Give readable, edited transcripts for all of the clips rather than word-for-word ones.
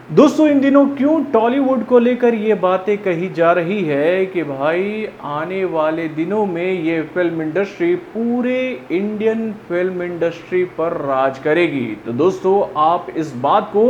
दोस्तों इन दिनों क्यों टॉलीवुड को लेकर ये बातें कही जा रही है कि भाई आने वाले दिनों में ये फिल्म इंडस्ट्री पूरे इंडियन फिल्म इंडस्ट्री पर राज करेगी। तो दोस्तों आप इस बात को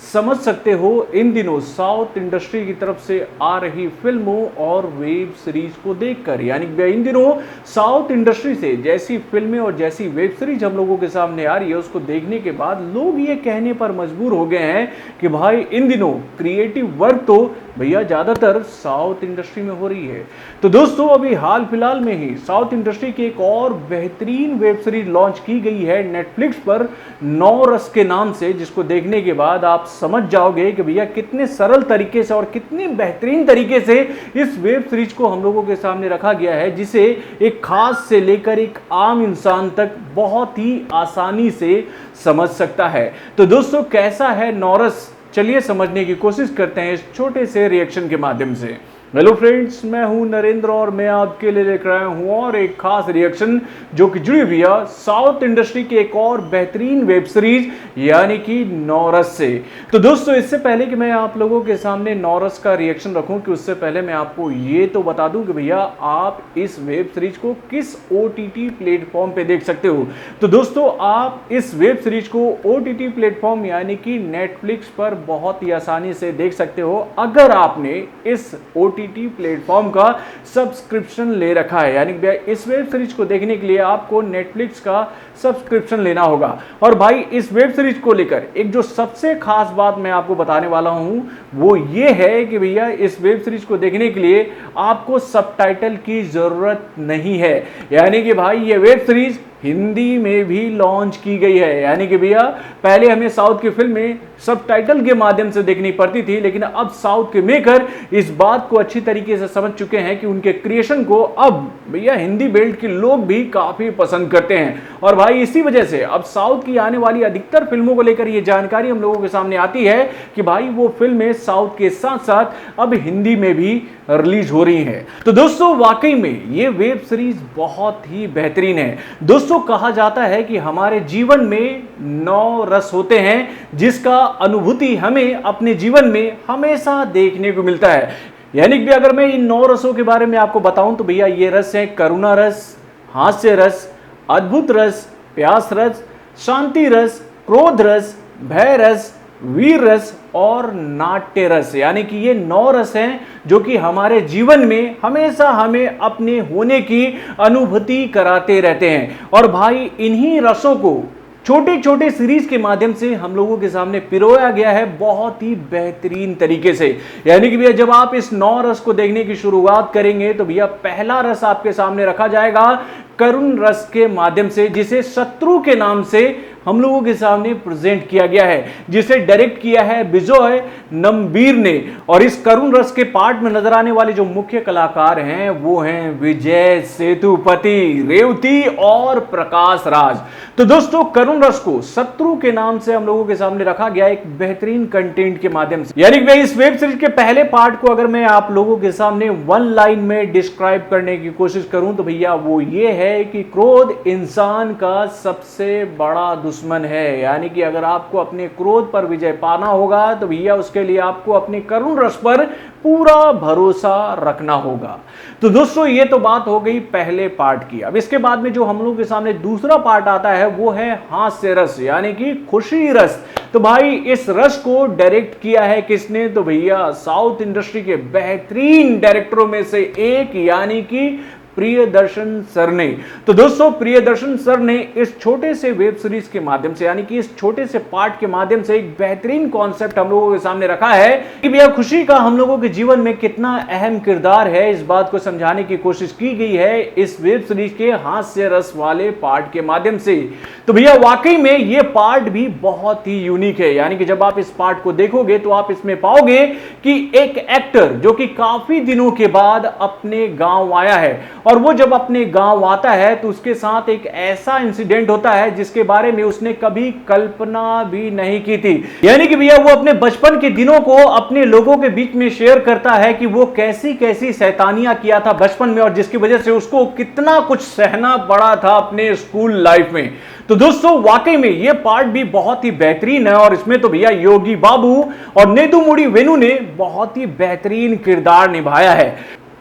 समझ सकते हो इन दिनों साउथ इंडस्ट्री की तरफ से आ रही फिल्मों और वेब सीरीज को देखकर, यानी इन दिनों साउथ इंडस्ट्री से जैसी फिल्में और जैसी वेब सीरीज हम लोगों के सामने आ रही है उसको देखने के बाद लोग ये कहने पर मजबूर हो गए हैं कि भाई इन दिनों क्रिएटिव वर्क तो भैया ज्यादातर साउथ इंडस्ट्री में हो रही है। तो दोस्तों अभी हाल फिलहाल में ही साउथ इंडस्ट्री की एक और बेहतरीन वेब सीरीज लॉन्च की गई है नेटफ्लिक्स पर, नौ रस के नाम से, जिसको देखने के बाद आप समझ जाओगे कि भैया कितने सरल तरीके से और कितने बेहतरीन तरीके से इस वेब सीरीज को हम लोगों के सामने रखा गया है, जिसे एक खास से लेकर एक आम इंसान तक बहुत ही आसानी से समझ सकता है। तो दोस्तों कैसा है नौ रस, चलिए समझने की कोशिश करते हैं इस छोटे से रिएक्शन के माध्यम से। हेलो फ्रेंड्स, मैं हूं नरेंद्र और मैं आपके लिए लेकर आया हूं और एक खास रिएक्शन जो कि जुड़ी हुई है साउथ इंडस्ट्री की एक और बेहतरीन वेब सीरीज यानी कि नौ रस से। तो दोस्तों इससे पहले कि मैं आप लोगों के सामने नौ रस का रिएक्शन रखूं कि उससे पहले मैं आपको ये तो बता दूं कि भैया आप इस वेब सीरीज को किस OTT प्लेटफॉर्म पे देख सकते हो। तो दोस्तों आप इस वेब सीरीज को OTT प्लेटफॉर्म यानी कि नेटफ्लिक्स पर बहुत ही आसानी से देख सकते हो अगर आपने इस OTT प्लेटफॉर्म का सब्सक्रिप्शन ले रखा है। यानी कि इस वेब सीरीज को देखने के लिए आपको नेटफ्लिक्स का सब्सक्रिप्शन लेना होगा। और भाई इस वेब सीरीज को लेकर एक जो सबसे खास बात मैं आपको बताने वाला हूं वो ये है कि भैया इस वेब सीरीज को देखने के लिए आपको सबटाइटल की जरूरत नहीं है। यानी कि भाई ये वेब सीरीज हिंदी में भी लॉन्च की गई है। यानी कि भैया पहले हमें साउथ की फिल्में सबटाइटल के माध्यम से देखनी पड़ती थी, लेकिन अब साउथ के मेकर इस बात को अच्छी तरीके से समझ चुके हैं कि उनके क्रिएशन को अब भैया हिंदी बेल्ट के लोग भी काफी पसंद करते हैं। और भाई इसी वजह से अब साउथ की आने वाली अधिकतर फिल्मों को लेकर यह जानकारी हम लोगों के सामने आती है कि भाई वो फिल्में साउथ के साथ साथ अब हिंदी में भी रिलीज हो रही हैं। तो दोस्तों वाकई में ये वेब सीरीज बहुत ही बेहतरीन है। दोस्तों कहा जाता है कि हमारे जीवन में 9 रस होते हैं जिसका अनुभूति हमें अपने जीवन में हमेशा देखने को मिलता है। यानी कि अगर मैं इन 9 रसों के बारे में आपको बताऊं तो भैया ये रस है करुणा रस, हास्य रस, अद्भुत रस, प्यास रस, शांति रस, क्रोध रस, भय रस, वीर रस और नाट्य रस। यानी कि ये 9 रस हैं जो कि हमारे जीवन में हमेशा हमें अपने होने की अनुभूति कराते रहते हैं। और भाई इन्हीं रसों को छोटे छोटे सीरीज के माध्यम से हम लोगों के सामने पिरोया गया है बहुत ही बेहतरीन तरीके से। यानी कि भैया जब आप इस 9 रस को देखने की शुरुआत करेंगे तो भैया पहला रस आपके सामने रखा जाएगा करुण रस के माध्यम से, जिसे शत्रु के नाम से हम लोगों के सामने प्रेजेंट किया गया है, जिसे डायरेक्ट किया है विजय नंबीर ने। और इस करुण रस के पार्ट में नजर आने वाले जो मुख्य कलाकार हैं वो हैं विजय सेतुपति, रेवती और प्रकाश राज। तो दोस्तों करुण रस को शत्रु के नाम से हम लोगों के सामने रखा गया एक बेहतरीन कंटेंट के माध्यम से। यानी कि इस वेब सीरीज के पहले पार्ट को अगर मैं आप लोगों के सामने वन लाइन में डिस्क्राइब करने की कोशिश करूं तो भैया वो ये है कि क्रोध इंसान का सबसे बड़ा दुश्मन है। यानी कि अगर आपको अपने क्रोध पर विजय पाना होगा तो भैया उसके लिए आपको अपने करुण रस पर पूरा भरोसा रखना होगा। तो दोस्तों ये तो बात हो गई पहले पार्ट की। अब इसके बाद में जो हम लोगों के सामने दूसरा पार्ट आता है वो है हास्य रस यानी कि खुशी रस। तो भाई इस रस को डायरेक्ट किया है किसने? तो भैया साउथ इंडस्ट्री के बेहतरीन डायरेक्टरों में से एक यानी कि प्रियदर्शन सर ने। तो दोस्तों प्रियदर्शन सर ने इस छोटे से वेब सीरीज के माध्यम से यानी कि इस छोटे से पार्ट के माध्यम से एक बेहतरीन कॉन्सेप्ट हम लोगों के सामने रखा है कि भैया खुशी का हम लोगों के जीवन में कितना अहम किरदार है। इस बात को समझाने की कोशिश की गई है इस वेब सीरीज के हास्य रस वाले पार्ट के माध्यम से। तो भैया वाकई में ये पार्ट भी बहुत ही यूनिक है। यानी कि जब आप इस पार्ट को देखोगे तो आप इसमें पाओगे कि एक एक्टर जो कि काफी दिनों के बाद अपने गांव आया है और वो जब अपने गांव आता है तो उसके साथ एक ऐसा इंसिडेंट होता है जिसके बारे में उसने कभी कल्पना भी नहीं की थी। यानी कि भैया वो अपने बचपन के दिनों को अपने लोगों के बीच में शेयर करता है कि वो कैसी कैसी शैतानियां किया था बचपन में और जिसकी वजह से उसको कितना कुछ सहना पड़ा था अपने स्कूल लाइफ में। तो दोस्तों वाकई में ये पार्ट भी बहुत ही बेहतरीन है और इसमें तो भैया योगी बाबू और नेदुमुडी वेणु ने बहुत ही बेहतरीन किरदार निभाया है।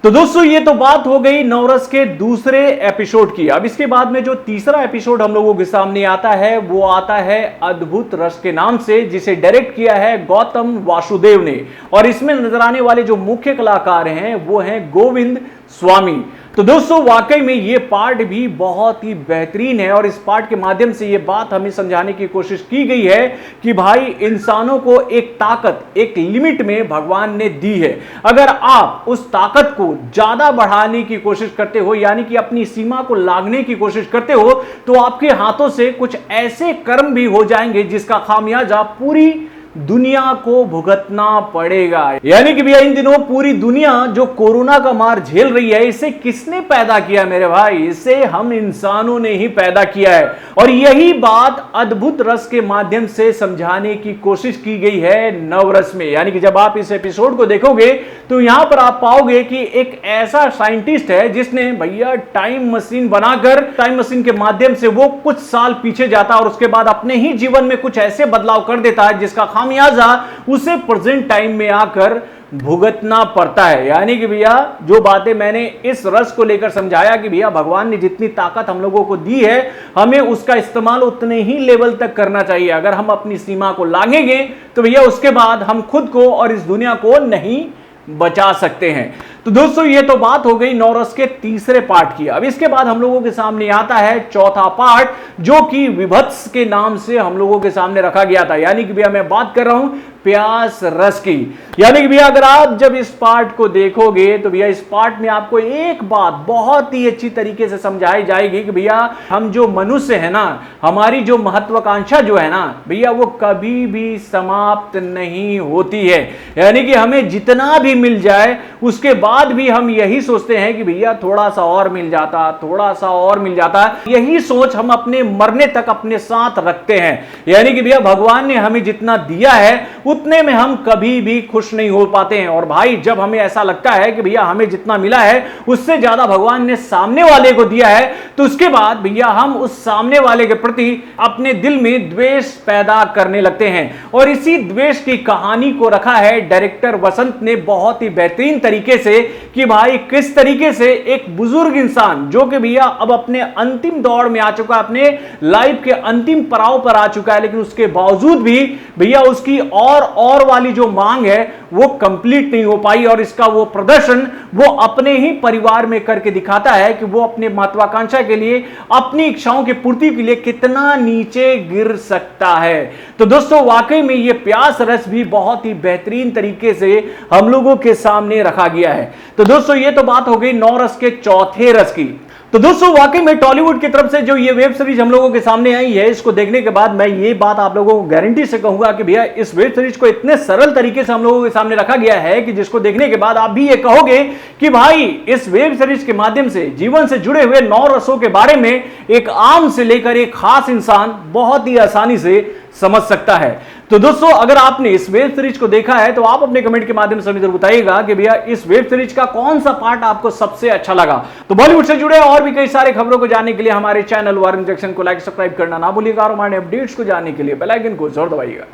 तो दोस्तों ये तो बात हो गई नवरस के दूसरे एपिसोड की। अब इसके बाद में जो तीसरा एपिसोड हम लोगों के सामने आता है वो आता है अद्भुत रस के नाम से, जिसे डायरेक्ट किया है गौतम वासुदेव ने और इसमें नजर आने वाले जो मुख्य कलाकार हैं वो हैं गोविंद स्वामी। तो दोस्तों वाकई में ये पार्ट भी बहुत ही बेहतरीन है और इस पार्ट के माध्यम से ये बात हमें समझाने की कोशिश की गई है कि भाई इंसानों को एक ताकत एक लिमिट में भगवान ने दी है। अगर आप उस ताकत को ज्यादा बढ़ाने की कोशिश करते हो यानी कि अपनी सीमा को लांघने की कोशिश करते हो तो आपके हाथों से कुछ ऐसे कर्म भी हो जाएंगे जिसका खामियाजा पूरी दुनिया को भुगतना पड़ेगा। यानी कि भैया इन दिनों पूरी दुनिया जो कोरोना का मार झेल रही है इसे किसने पैदा किया मेरे भाई? इसे हम इंसानों ने ही पैदा किया है और यही बात अद्भुत रस के माध्यम से समझाने की कोशिश की गई है नवरस में। यानी कि जब आप इस एपिसोड को देखोगे तो यहां पर आप पाओगे कि एक ऐसा साइंटिस्ट है जिसने भैया टाइम मशीन बनाकर टाइम मशीन के माध्यम से वो कुछ साल पीछे जाता है और उसके बाद अपने ही जीवन में कुछ ऐसे बदलाव कर देता है जिसका खामियाजा उसे प्रेजेंट टाइम में आकर भुगतना पड़ता है। यानी कि भैया जो बातें मैंने इस रस को लेकर समझाया कि भैया भगवान ने जितनी ताकत हम लोगों को दी है हमें उसका इस्तेमाल उतने ही लेवल तक करना चाहिए। अगर हम अपनी सीमा को लांघेंगे तो भैया उसके बाद हम खुद को और इस दुनिया को नहीं बचा सकते हैं। तो दोस्तों ये तो बात हो गई नवरस के तीसरे पार्ट की। अब इसके बाद हम लोगों के सामने आता है चौथा पार्ट जो कि विभत्स के नाम से हम लोगों के सामने रखा गया था। यानी कि भैया मैं बात कर रहा हूं प्यास रस की। यानी कि भैया अगर आप जब इस पार्ट को देखोगे तो भैया इस पार्ट में आपको एक बात बहुत ही अच्छी तरीके से समझाई जाएगी कि भैया हम जो मनुष्य है ना हमारी जो महत्वाकांक्षा जो है ना भैया वो कभी भी समाप्त नहीं होती है। यानी कि हमें जितना भी मिल जाए उसके बाद भी हम यही सोचते हैं कि भैया थोड़ा सा और मिल जाता थोड़ा सा और मिल जाता। यही सोच हम अपने मरने तक अपने साथ रखते हैं। यानी कि भैया भगवान ने हमें जितना दिया है उतने में हम कभी भी खुश नहीं हो पाते हैं। और भाई जब हमें ऐसा लगता है कि भैया हमें जितना मिला है उससे ज्यादा भगवान ने सामने वाले को दिया है तो उसके बाद भैया हम उस सामने वाले के प्रति अपने दिल में द्वेष पैदा करने लगते हैं। और इसी द्वेष की कहानी को रखा है डायरेक्टर वसंत ने बहुत ही बेहतरीन तरीके से कि भाई किस तरीके से एक बुजुर्ग इंसान जो कि भैया अब अपने अंतिम दौर में आ चुका है, अपने लाइफ के अंतिम पड़ाव पर आ चुका है, लेकिन उसके बावजूद भी भैया उसकी और वाली जो मांग है वो कंप्लीट नहीं हो पाई और इसका वो प्रदर्शन वो अपने ही परिवार में करके दिखाता है कि वो अपने महत्वाकांक्षा के लिए अपनी इच्छाओं की पूर्ति के लिए कितना नीचे गिर सकता है। तो दोस्तों वाकई में ये प्यास रस भी बहुत ही बेहतरीन तरीके से हम लोगों के सामने रखा गया है। तो दोस्तों ये तो बात हो गई नौ रस के चौथे रस की। तो दोस्तों वाकई में टॉलीवुड की तरफ से जो ये वेब सीरीज हम लोगों के सामने आई है इसको देखने के बाद मैं ये बात आप लोगों को गारंटी से कहूंगा कि भैया इस वेब सीरीज को इतने सरल तरीके से हम लोगों के सामने रखा गया है कि जिसको देखने के बाद आप भी ये कहोगे कि भाई इस वेब सीरीज के माध्यम से जीवन से जुड़े हुए 9 रसों के बारे में एक आम से लेकर एक खास इंसान बहुत ही आसानी से समझ सकता है। तो दोस्तों अगर आपने इस वेब सीरीज को देखा है तो आप अपने कमेंट के माध्यम से जरूर बताइएगा कि भैया इस वेब सीरीज का कौन सा पार्ट आपको सबसे अच्छा लगा। तो बॉलीवुड से जुड़े और भी कई सारे खबरों को जानने के लिए हमारे चैनल वार्निंग जंक्शन को लाइक सब्सक्राइब करना ना भूलिएगा और हमारे अपडेट्स को जानने के लिए बेल आइकन को जरूर दबाइएगा।